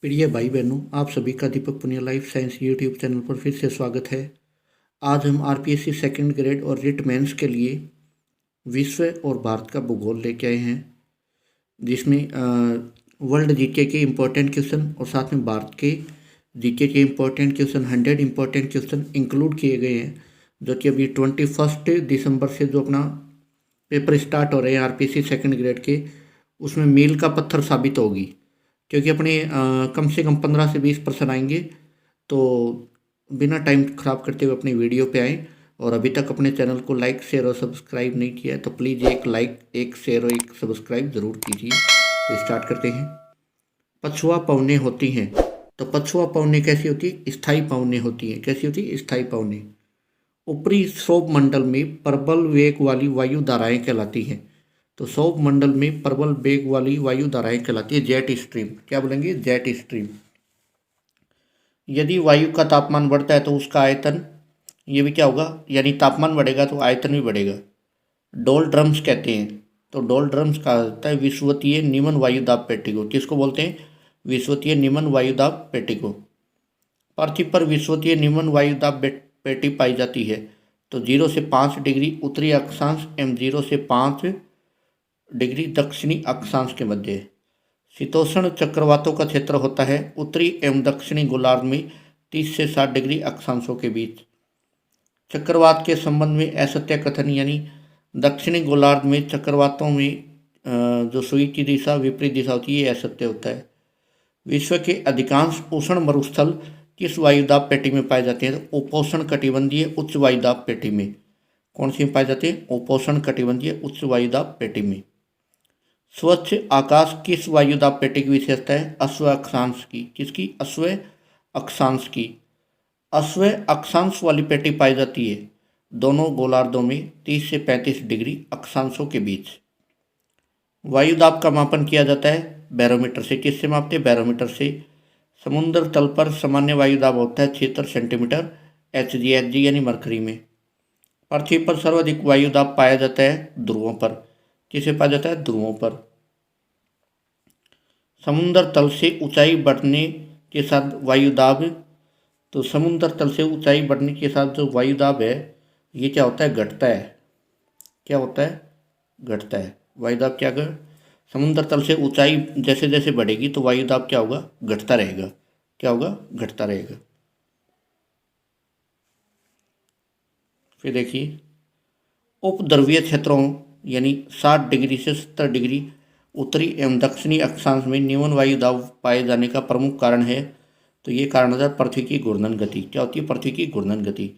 प्रिय भाई बहनों, आप सभी का Deepak Punia life science YouTube channel पर फिर से स्वागत है। आज हम आरपीएससी सेकंड ग्रेड और रिट मेंस के लिए विश्व और भारत का भूगोल लेके आए हैं, जिसमें वर्ल्ड जीके के इम्पोर्टेंट क्वेश्चन और साथ में भारत के जीके के important question 100 important question include किए गए हैं, जो कि अभी 21 दिसंबर से जो अपना पेपर स्टार्ट हो रहे हैं आरपीएससी सेकंड ग्रेड के, उसमें मील का पत्थर साबित होगी। क्योंकि अपने कम से कम 15 से 20% आएंगे। तो बिना टाइम ख़राब करते हुए अपनी वीडियो पे आएँ, और अभी तक अपने चैनल को लाइक शेयर और सब्सक्राइब नहीं किया है तो प्लीज़ एक लाइक, एक शेयर और एक सब्सक्राइब ज़रूर कीजिए। तो स्टार्ट करते हैं। पछुआ पवनें होती हैं। तो पछुआ पवनें कैसी होती है? स्थायी पवनें होती हैं। कैसी होती है? स्थायी पवनें। ऊपरी सौभ मंडल में प्रबल वेग वाली वायु धाराएं कहलाती हैं। तो सौभ मंडल में प्रबल वेग वाली वायु धाराएं कहलाती है जेट स्ट्रीम। क्या बोलेंगे? Jet stream. यदि वायु का तापमान बढ़ता है तो उसका आयतन, ये भी क्या होगा, यानी तापमान बढ़ेगा तो आयतन भी बढ़ेगा। डोल ड्रम्स कहते हैं। तो डोल ड्रम्स कहा जाता है विषुवतीय निम्न वायु दाब पेटी को। किसको बोलते हैं? विषुवतीय निम्न वायु दाब पेटी को। पृथ्वी पर विषुवतीय निम्न वायु दाब पेटी पाई जाती है। तो 0 से 5 डिग्री उत्तरी अक्षांश एवं 0 से 5 डिग्री दक्षिणी अक्षांश के मध्य। शीतोष्ण चक्रवातों का क्षेत्र होता है उत्तरी एवं दक्षिणी गोलार्ध में 30 से 60 डिग्री अक्षांशों के बीच। चक्रवात के संबंध में असत्य कथन, यानी दक्षिणी गोलार्ध में चक्रवातों में जो सुई की दिशा विपरीत दिशा होती है, ये असत्य होता है। विश्व के अधिकांश उष्ण मरुस्थल किस वायुदाब पेटी में पाए जाते हैं? तो उपोष्ण कटिबंधीय उच्च वायुदाब पेटी में। कौन सी में पाए जाते हैं? उपोष्ण कटिबंधीय उच्च वायुदाब पेटी में। स्वच्छ आकाश किस वायुदाब पेटी की विशेषता है? अश्व अक्षांश की। किसकी? अश्व अक्षांश की। अश्व अक्षांश वाली पेटी पाई जाती है दोनों गोलार्धों में 30 से 35 डिग्री अक्षांशों के बीच। वायुदाब का मापन किया जाता है बैरोमीटर से। किससे मापते हैं? बैरोमीटर से। समुद्र तल पर सामान्य वायुदाब होता है 76 सेंटीमीटर HG यानी मरकरी में। पृथ्वी पर सर्वाधिक वायुदाब पाया जाता है ध्रुवों पर। किसे पाया जाता है? ध्रुवों पर। समुद्र तल से ऊंचाई बढ़ने के साथ वायुदाब, तो समुद्र तल से ऊंचाई बढ़ने के साथ जो वायुदाब है, ये क्या होता है? घटता है। क्या होता है? घटता है। वायुदाब क्या कर, समुद्र तल से ऊंचाई जैसे जैसे बढ़ेगी तो वायुदाब क्या होगा? घटता रहेगा। क्या होगा? घटता रहेगा। फिर देखिए, उपध्रुवीय क्षेत्रों यानी 60 डिग्री से 70 डिग्री उत्तरी एवं दक्षिणी अक्षांश में निम्न वायुदाब पाए जाने का प्रमुख कारण है। तो ये कारण होता है पृथ्वी की घूर्णन गति। क्या होती है? पृथ्वी की घूर्णन गति।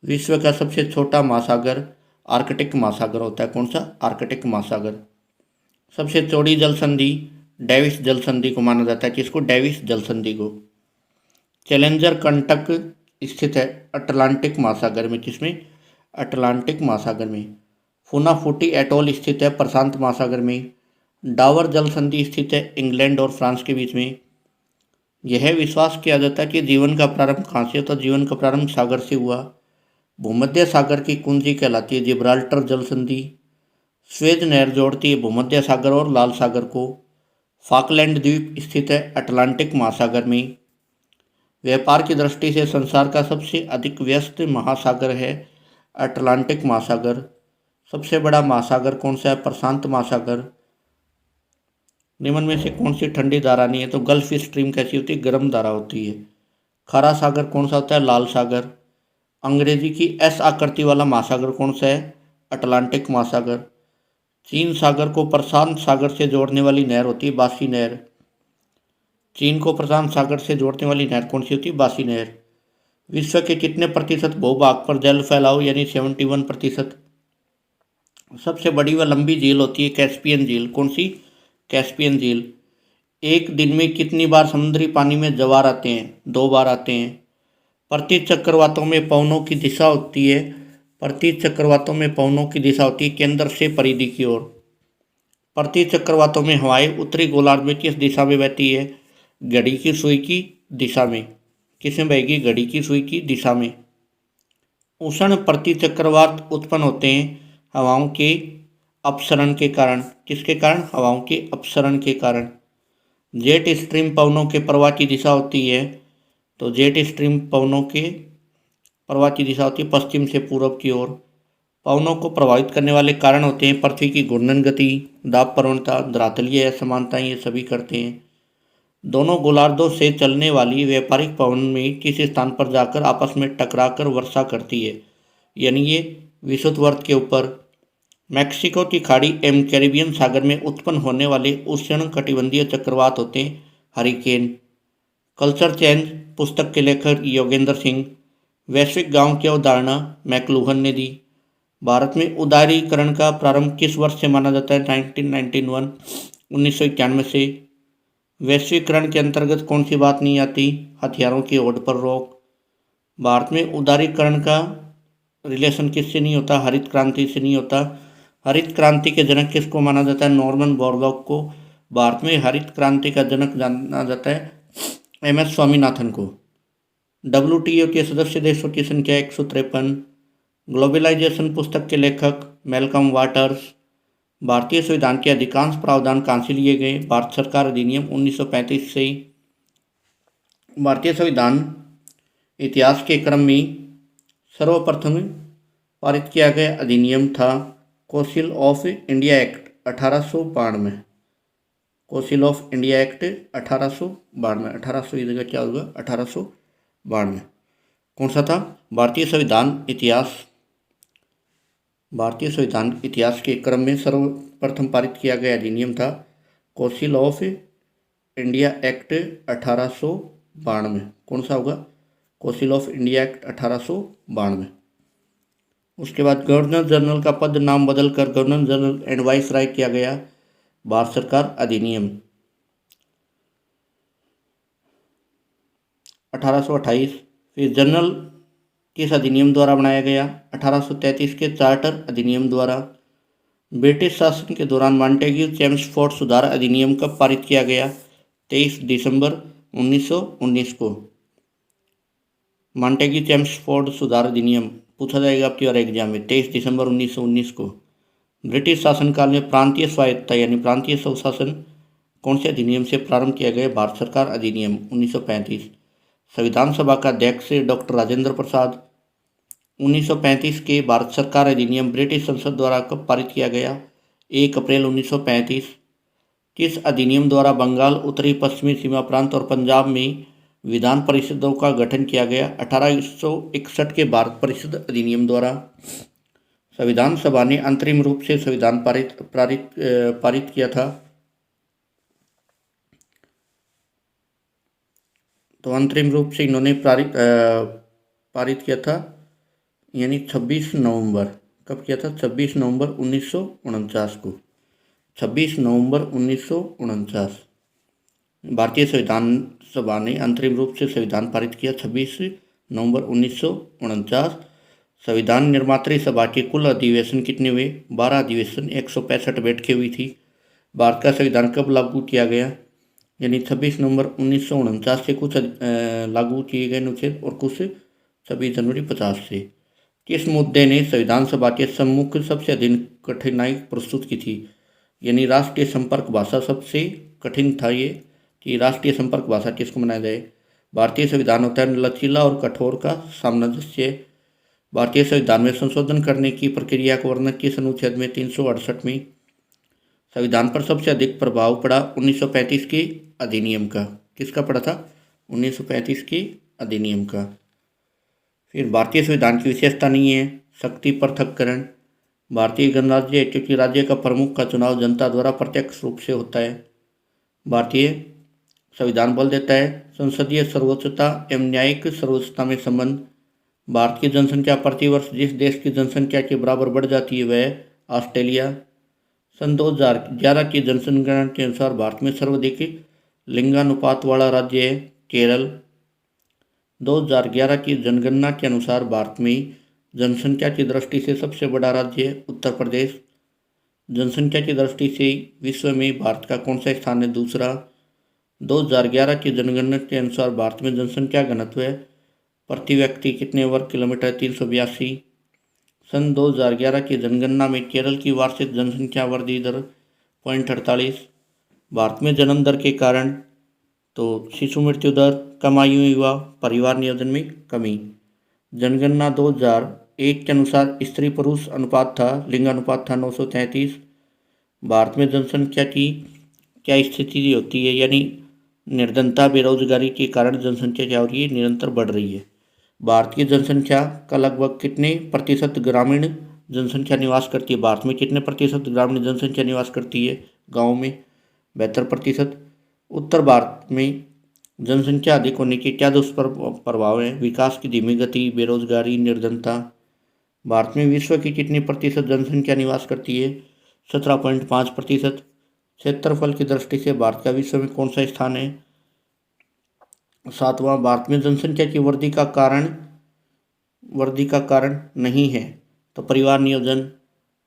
विश्व का सबसे छोटा महासागर आर्कटिक महासागर होता है। कौन सा? आर्कटिक महासागर। सबसे चौड़ी जल संधि डेविस जल संधि को माना जाता है। किसको? डेविस जल संधि को। चैलेंजर कंटक स्थित है अटलांटिक महासागर में। किसमें? अटलांटिक महासागर में। फुनाफुटी एटोल स्थित है प्रशांत महासागर में। डावर जल संधि स्थित है इंग्लैंड और फ्रांस के बीच में। यह विश्वास किया जाता है कि जीवन का प्रारंभ कहाँ से? तो जीवन का प्रारंभ सागर से हुआ। भूमध्य सागर की कुंजी कहलाती है जिब्राल्टर जल संधि। स्वेज नहर जोड़ती है भूमध्य सागर और लाल सागर को। फाकलैंड द्वीप स्थित है अटलांटिक महासागर में। व्यापार की दृष्टि से संसार का सबसे अधिक व्यस्त महासागर है अटलांटिक महासागर। सबसे बड़ा महासागर कौन सा है? प्रशांत महासागर। निम्न में से कौन सी ठंडी धारा नहीं है? तो गल्फ स्ट्रीम कैसी होती है? गर्म धारा होती है। खारा सागर कौन सा होता है? लाल सागर। अंग्रेजी की एस आकृति वाला महासागर कौन सा है? अटलांटिक महासागर। चीन सागर को प्रशांत सागर से जोड़ने वाली नहर होती है बासी नहर। चीन को प्रशांत सागर से जोड़ने वाली नहर कौन सी होती है? बासी नहर। विश्व के कितने प्रतिशत भूभाग पर जल फैलाव, यानी 71%। सबसे बड़ी व लंबी झील होती है कैस्पियन झील। कौन सी? कैस्पियन झील। एक दिन में कितनी बार समुद्री पानी में ज्वार आते हैं? 2 बार आते हैं। प्रति चक्रवातों में पवनों की दिशा होती है, प्रति चक्रवातों में पवनों की दिशा होती है केंद्र से परिधि की ओर। प्रति चक्रवातों में हवाएं उत्तरी गोलार्ध में किस दिशा में बहती है? घड़ी की सुई की दिशा में। किसमें बहेगी? घड़ी की सुई की दिशा में। उष्ण प्रति चक्रवात उत्पन्न होते हैं हवाओं के अपसरण के कारण। किसके कारण? हवाओं के अपसरण के कारण। जेट स्ट्रीम पवनों के प्रवाह की दिशा होती है, तो जेट स्ट्रीम पवनों के प्रवाह की दिशा होती है पश्चिम से पूर्व की ओर। पवनों को प्रभावित करने वाले कारण होते हैं पृथ्वी की घूर्णन गति, दाब प्रवणता, धरातलीय असमानताएं, ये सभी करते हैं। दोनों गोलार्धों से चलने वाली व्यापारिक पवन में किसी स्थान पर जाकर आपस में टकराकर वर्षा करती है, यानी ये विषुववृत्त के ऊपर। मैक्सिको की खाड़ी एवं कैरिबियन सागर में उत्पन्न होने वाले उष्णकटिबंधीय चक्रवात होते हैं हरिकेन। कल्चर चेंज पुस्तक के लेखक योगेंद्र सिंह। वैश्विक गांव की अवधारणा मैकलुहन ने दी। भारत में उदारीकरण का प्रारंभ किस वर्ष से माना जाता है? 1991, 1991 से। वैश्वीकरण के अंतर्गत कौन सी बात नहीं आती? हथियारों की होड़ पर रोक। भारत में उदारीकरण का रिलेशन किससे नहीं होता? हरित क्रांति से नहीं होता। हरित क्रांति के जनक किसको माना जाता है? नॉर्मन बोरलॉग को। भारत में हरित क्रांति का जनक जाना जाता है एम.एस. स्वामीनाथन को। WTO के सदस्य देशों की संख्या 153। ग्लोबलाइजेशन पुस्तक के लेखक मैल्कम वाटर्स। भारतीय संविधान के अधिकांश प्रावधान कहाँ से लिए गए? भारत सरकार अधिनियम 1935 से। भारतीय संविधान इतिहास के क्रम में सर्वप्रथम पारित किया गया अधिनियम था council of India act 1892। Council of India act 1892। 1800 की जगह क्या होगा? 1892। कौन सा था? भारतीय संविधान इतिहास के क्रम में सर्वप्रथम पारित किया गया अधिनियम था काउंसिल ऑफ इंडिया एक्ट 1892। कौन सा होगा? Council of India act 1892। उसके बाद गवर्नर जनरल का पद नाम बदलकर गवर्नर जनरल एंड वाइसराय किया गया, भारत सरकार अधिनियम 1828। फिर जनरल किस अधिनियम द्वारा बनाया गया? 1833 के चार्टर अधिनियम द्वारा। ब्रिटिश शासन के दौरान मॉन्टेग्यू चेम्सफोर्ड सुधार अधिनियम कब पारित किया गया? 23 दिसंबर 1919 को। मॉन्टेग्यू चेम्सफोर्ड सुधार अधिनियम पूछा जाएगा आपकी और एग्जाम में, 23 दिसंबर 1919 को। ब्रिटिश शासनकाल में प्रांतीय स्वायत्तता यानी प्रांतीय स्वशासन कौन से अधिनियम से प्रारंभ किया गया? भारत सरकार अधिनियम 1935। संविधान सभा का अध्यक्ष डॉक्टर राजेंद्र प्रसाद। 1935 के भारत सरकार अधिनियम ब्रिटिश संसद द्वारा कब पारित किया गया? 1 अप्रैल 1935। किस अधिनियम द्वारा बंगाल, उत्तरी पश्चिमी सीमा प्रांत और पंजाब में विधान परिषदों का गठन किया गया? 1861 के भारत परिषद अधिनियम द्वारा। संविधान सभा ने अंतरिम रूप से संविधान पारित किया था, तो अंतरिम रूप से इन्होंने पारित किया था यानी 26 नवंबर। कब किया था? 26 नवंबर 1949 को। 26 नवंबर 1949 भारतीय संविधान सभा ने अंतरिम रूप से संविधान पारित किया 26 नवंबर 1949। संविधान निर्मात्री सभा के कुल अधिवेशन कितने हुए? 12 अधिवेशन, 165 बैठकें हुई थी। भारत का संविधान कब लागू किया गया? यानी 26 नवंबर 1949 से कुछ लागू किए गए अनुच्छेद और कुछ 26 जनवरी 50 से। किस मुद्दे ने संविधान सभा के सम्मुख सबसे अधिक कठिनाई प्रस्तुत की थी? यानी राष्ट्रीय संपर्क भाषा सबसे कठिन था ये, कि राष्ट्रीय संपर्क भाषा किसको बनाया जाए। भारतीय संविधान होता है लचीला और कठोर का सामंजस्य। भारतीय संविधान में संशोधन करने की प्रक्रिया को वर्णन किस अनुच्छेद में? 368 में। संविधान पर सबसे अधिक प्रभाव पड़ा 1935 के अधिनियम का। किसका पड़ा था? 1935 के अधिनियम का। फिर भारतीय संविधान की विशेषता नहीं है शक्ति पृथक्करण। भारतीय गणराज्य है क्योंकि राज्य का प्रमुख का चुनाव जनता द्वारा प्रत्यक्ष रूप से होता है। भारतीय संविधान बल देता है संसदीय सर्वोच्चता एवं न्यायिक सर्वोच्चता में संबंध। भारत की जनसंख्या प्रतिवर्ष जिस देश की जनसंख्या के बराबर बढ़ जाती है वह ऑस्ट्रेलिया। सन 2011 की जनगणना के अनुसार भारत में सर्वाधिक लिंगानुपात वाला राज्य है केरल। 2011 की जनगणना के अनुसार भारत में जनसंख्या की दृष्टि से सबसे बड़ा राज्य है उत्तर प्रदेश। जनसंख्या की दृष्टि से विश्व में भारत का कौन सा स्थान है? दूसरा। 2011 की जनगणना के अनुसार भारत में जनसंख्या घनत्व है प्रति व्यक्ति कितने वर्ग किलोमीटर? 382। सन 2011 की जनगणना में केरल की वार्षिक जनसंख्या वृद्धि दर 0.48। भारत में जन्म दर के कारण तो शिशु मृत्यु दर, कम आयु युवा, परिवार नियोजन में कमी। जनगणना 2001 के अनुसार स्त्री पुरुष अनुपात था, लिंग अनुपात था 933। भारत में जनसंख्या की क्या स्थिति होती है, यानी निर्धनता बेरोजगारी के कारण जनसंख्या क्या हो रही है, निरंतर बढ़ रही है। भारत की जनसंख्या का लगभग कितने प्रतिशत ग्रामीण जनसंख्या निवास करती है? भारत में कितने प्रतिशत ग्रामीण जनसंख्या निवास करती है गाँव में? 72%। उत्तर भारत में जनसंख्या अधिक होने के क्या दुष्प्रभाव हैं? विकास की धीमी गति, बेरोजगारी, निर्धनता। भारत में विश्व की कितनी प्रतिशत जनसंख्या निवास करती है? 17.5%। क्षेत्रफल की दृष्टि से भारत का विश्व में कौन सा स्थान है? 7वां। भारत में जनसंख्या की वृद्धि का कारण नहीं है तो परिवार नियोजन।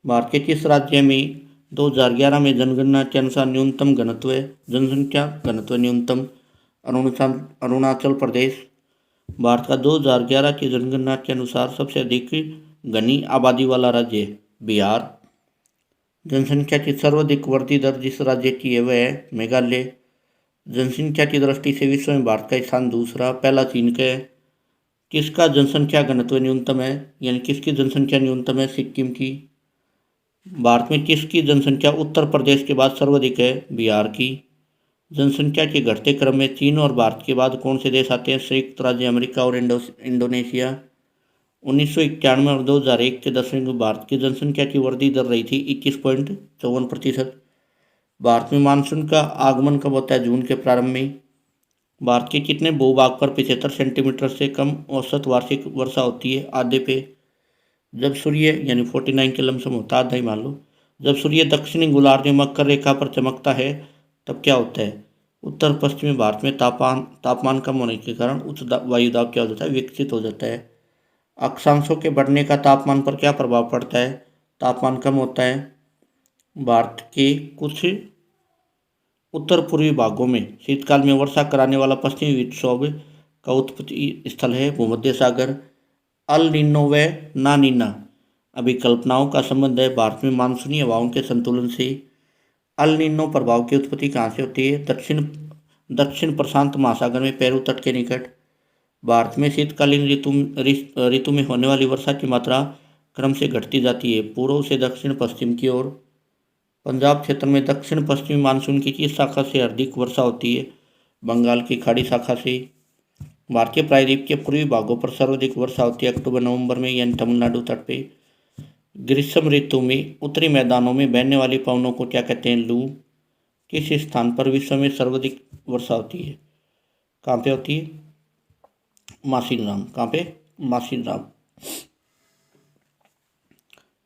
भारत के किस राज्य में 2011 में जनगणना के अनुसार न्यूनतम घनत्व है? जनसंख्या घनत्व न्यूनतम अरुणाचल प्रदेश। भारत का 2011 की जनगणना के अनुसार सबसे अधिक घनी आबादी वाला राज्य है बिहार। जनसंख्या की सर्वाधिक वृद्धि दर जिस राज्य की है वह है मेघालय। जनसंख्या की दृष्टि से विश्व में भारत का स्थान दूसरा, पहला चीन का है। किसका जनसंख्या घनत्व न्यूनतम है, यानी किसकी जनसंख्या न्यूनतम है? सिक्किम की। भारत में किसकी जनसंख्या उत्तर प्रदेश के बाद सर्वाधिक है? बिहार की। जनसंख्या के घटते क्रम में चीन और भारत के बाद कौन से देश आते हैं? संयुक्त राज्य अमेरिका और इंडोनेशिया। 1991 और 2001 के दशक में भारत की जनसंख्या की वृद्धि दर रही थी 21.54%। भारत में मानसून का आगमन कब होता है? जून के प्रारंभ में। भारत के कितने भूभाग पर 75 सेंटीमीटर से कम औसत वार्षिक वर्षा होती है? आधे पे। जब सूर्य यानी 49 के लमसम होता है, आधा ही मान लो। जब सूर्य दक्षिणी गोलार्ध में मकर रेखा पर चमकता है तब क्या होता है? उत्तर पश्चिमी भारत में तापमान कम होने के कारण उच्च वायुदाब क्या हो जाता है? विकसित हो जाता है। अक्षांशों के बढ़ने का तापमान पर क्या प्रभाव पड़ता है? तापमान कम होता है। भारत के कुछ उत्तर पूर्वी भागों में शीतकाल में वर्षा कराने वाला पश्चिमी विक्षोभ का उत्पत्ति स्थल है भूमध्य सागर। अल नीनो व ना नीना अभिकल्पनाओं का संबंध है भारत में मानसूनी हवाओं के संतुलन से। अल नीनो प्रभाव की उत्पत्ति कहाँ से होती है? दक्षिण प्रशांत महासागर में पेरू तट के निकट। भारत में शीतकालीन ऋतु में होने वाली वर्षा की मात्रा क्रम से घटती जाती है पूर्व से दक्षिण पश्चिम की ओर। पंजाब क्षेत्र में दक्षिण पश्चिमी मानसून की किस शाखा से अधिक वर्षा होती है? बंगाल की खाड़ी शाखा से। भारतीय प्रायद्वीप के पूर्वी भागों पर सर्वाधिक वर्षा होती है अक्टूबर नवंबर में, यानी तमिलनाडु तट पे। ग्रीष्म ऋतु में उत्तरी मैदानों में बहने वाली पवनों को क्या कहते हैं? लू। किस स्थान पर विश्व में सर्वाधिक वर्षा होती है? कहाँ पे होती है? मासिनराम। कहाँ पे? मासिनराम।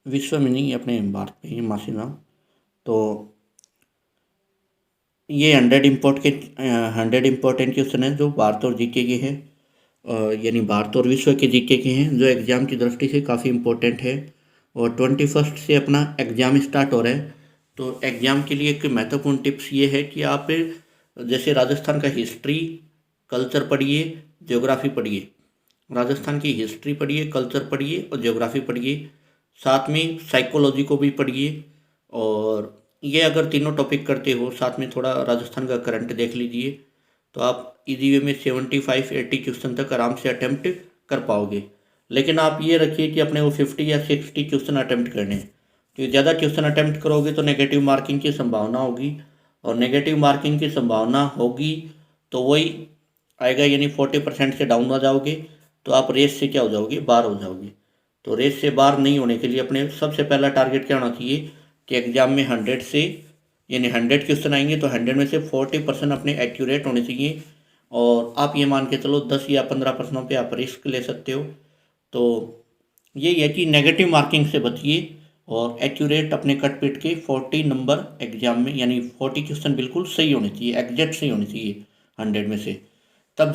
विश्व में नहीं, अपने भारत में ही मासिनराम। तो ये 100 इम्पोर्टेंट क्वेश्चन है जो भारत और जीके के हैं, यानी भारत और विश्व के जीके के हैं, जो एग्ज़ाम की दृष्टि से काफ़ी इम्पोर्टेंट है। और 21 से अपना एग्ज़ाम स्टार्ट हो रहा है। तो एग्ज़ाम के लिए एक महत्वपूर्ण टिप्स ये है कि आप जैसे राजस्थान का हिस्ट्री कल्चर पढ़िए, ज्योग्राफी पढ़िए। राजस्थान की हिस्ट्री पढ़िए, कल्चर पढ़िए और ज्योग्राफी पढ़िए। साथ में साइकोलॉजी को भी पढ़िए। और ये अगर तीनों टॉपिक करते हो, साथ में थोड़ा राजस्थान का करंट देख लीजिए, तो आप इजी वे में 75-80 क्वेश्चन तक आराम से अटेम्प्ट कर पाओगे। लेकिन आप ये रखिए कि अपने वो 50 या 60 क्वेश्चन अटेम्प्ट करने हैं, क्योंकि ज़्यादा क्वेश्चन अटेम्प्ट करोगे तो नेगेटिव मार्किंग की संभावना होगी, और नेगेटिव मार्किंग की संभावना होगी तो वही आएगा, यानी 40% से डाउन हो जाओगे तो आप रेस से क्या हो जाओगे? बाहर हो जाओगे। तो रेस से बाहर नहीं होने के लिए अपने सबसे पहला टारगेट क्या होना चाहिए कि एग्जाम में 100 से, यानी 100 क्वेश्चन आएंगे तो 100 में से 40% अपने एक्यूरेट होने चाहिए। और आप ये मान के चलो 10 या 15 प्रश्नों पे आप रिस्क ले सकते हो। तो यही है कि नेगेटिव मार्किंग से बचिए और एक्यूरेट अपने कट पिट के 40 नंबर एग्जाम में, यानी 40 क्वेश्चन बिल्कुल सही होने चाहिए, एग्जैक्ट सही होने चाहिए 100 में से, तब